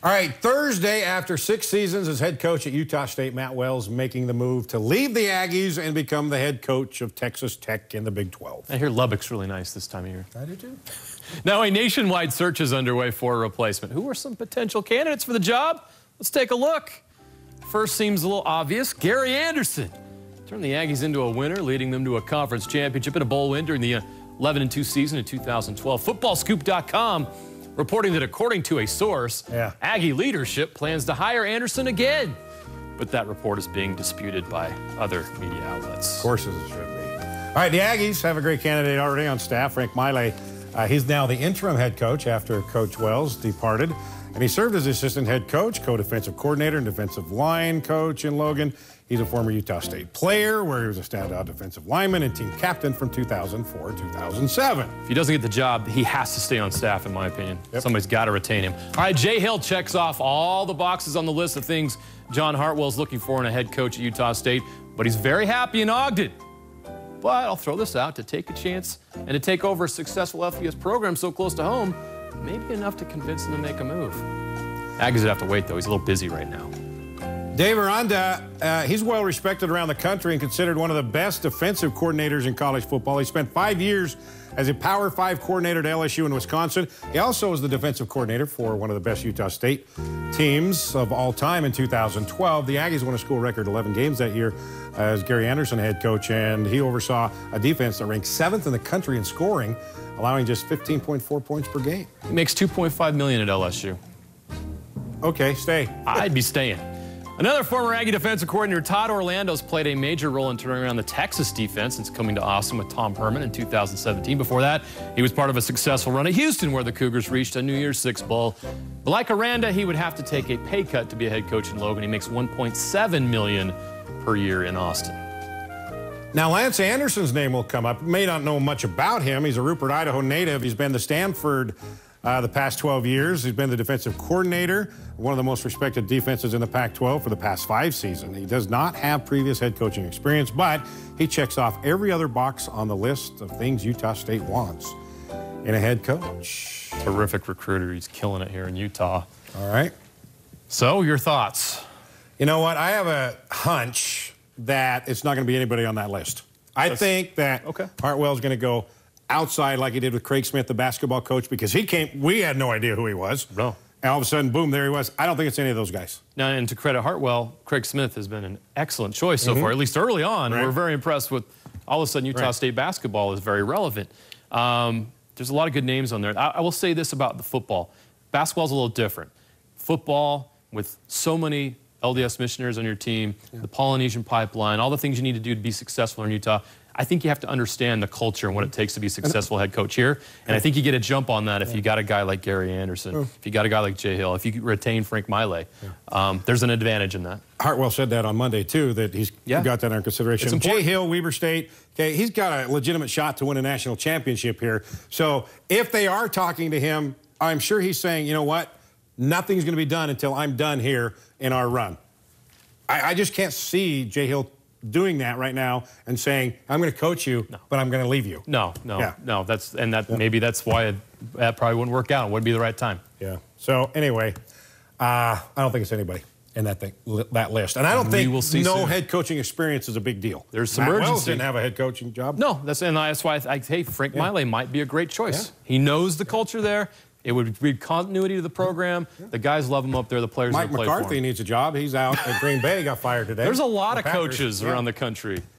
All right, Thursday, after 6 seasons as head coach at Utah State, Matt Wells making the move to leave the Aggies and become the head coach of Texas Tech in the Big 12. I hear Lubbock's really nice this time of year. I do too. Now a nationwide search is underway for a replacement. Who are some potential candidates for the job? Let's take a look. First seems a little obvious. Gary Andersen turned the Aggies into a winner, leading them to a conference championship and a bowl win during the 11-2 season in 2012. FootballScoop.com reporting that according to a source, Aggie leadership plans to hire Andersen again. But that report is being disputed by other media outlets. Of course it should be. All right, the Aggies have a great candidate already on staff, Frank Miley. He's now the interim head coach after Coach Wells departed. And he served as assistant head coach, co-defensive coordinator, and defensive line coach in Logan. He's a former Utah State player where he was a standout defensive lineman and team captain from 2004 to 2007. If he doesn't get the job, he has to stay on staff, in my opinion. Somebody's got to retain him. All right, Jay Hill checks off all the boxes on the list of things John Hartwell's looking for in a head coach at Utah State, but he's very happy in Ogden. But I'll throw this out: to take a chance and to take over a successful FBS program so close to home, maybe enough to convince him to make a move. Aggies would have to wait, though. He's a little busy right now. Dave Aranda, he's well respected around the country and considered one of the best defensive coordinators in college football. He spent 5 years as a Power 5 coordinator at LSU in Wisconsin. He also was the defensive coordinator for one of the best Utah State teams of all time in 2012. The Aggies won a school record 11 games that year as Gary Andersen head coach, and he oversaw a defense that ranked 7th in the country in scoring, allowing just 15.4 points per game. He makes $2.5 million at LSU. Okay, stay. I'd be staying. Another former Aggie defensive coordinator, Todd Orlando, has played a major role in turning around the Texas defense since coming to Austin with Tom Herman in 2017. Before that, he was part of a successful run at Houston, where the Cougars reached a New Year's Six bowl. But like Aranda, he would have to take a pay cut to be a head coach in Logan. He makes $1.7 million per year in Austin. Now, Lance Andersen's name will come up. You may not know much about him. He's a Rupert, Idaho native. He's been to Stanford the past 12 years. He's been the defensive coordinator, one of the most respected defenses in the Pac-12 for the past 5 seasons. He does not have previous head coaching experience, but he checks off every other box on the list of things Utah State wants in a head coach. Terrific recruiter. He's killing it here in Utah. All right. So, your thoughts? You know what? I have a hunch that it's not going to be anybody on that list. I think that Hartwell's going to go outside like he did with Craig Smith, the basketball coach, because he came, we had no idea who he was. No. And all of a sudden, boom, there he was. I don't think it's any of those guys. Now, and to credit Hartwell, Craig Smith has been an excellent choice so far, at least early on. We're very impressed with all of a sudden Utah State basketball is very relevant. There's a lot of good names on there. I will say this about the football. Basketball's a little different. Football, with so many LDS missionaries on your team, the Polynesian pipeline, all the things you need to do to be successful in Utah, I think you have to understand the culture and what it takes to be a successful head coach here. And I think you get a jump on that if you got a guy like Gary Andersen, if you got a guy like Jay Hill, if you retain Frank Miley. There's an advantage in that. Hartwell said that on Monday, too, that he's got that under consideration. Jay Hill, Weber State, okay, he's got a legitimate shot to win a national championship here. So if they are talking to him, I'm sure he's saying, you know what, nothing's going to be done until I'm done here in our run. I just can't see Jay Hill doing that right now and saying, I'm going to coach you, but I'm going to leave you. No. Maybe that's why that probably wouldn't work out. It wouldn't be the right time. Yeah. So anyway, I don't think it's anybody in that list. And I don't think no head coaching experience is a big deal. There's some urgency. urgency. Wells didn't have a head coaching job. No, that's why I hey, Frank Miley might be a great choice. He knows the culture there. It would be continuity to the program. The guys love him up there. The players Mike play for him. McCarthy needs a job. He's out at Green Bay. Got fired today. There's a lot of coaches around the country.